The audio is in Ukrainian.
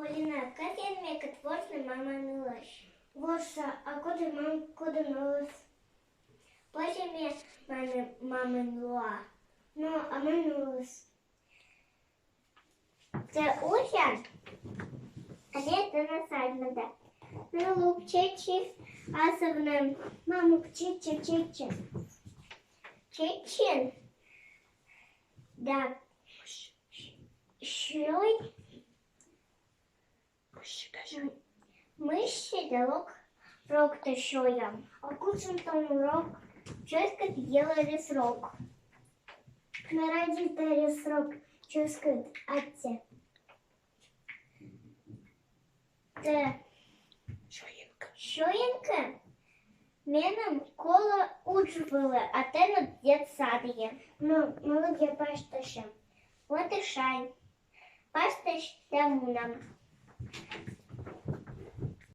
Поліна, як м'якотворний мама милаш. Воша, а куди мам куди милась? Потім я мама мила. Ну, а ми милась. Це Уся, а це насаднада. Ну, лупчечі, асовна, маму чичи. Чичин. Да. Шой. Мыши дорог рок-то шоям. А кучем там рок. Ческает делали срок. Народитель срок. Ческает отце. Шоєнка. Меном коло учували, а те на дитсадіє. Ну, молоді пашташа. Вот и шай. Пашташ тому нам.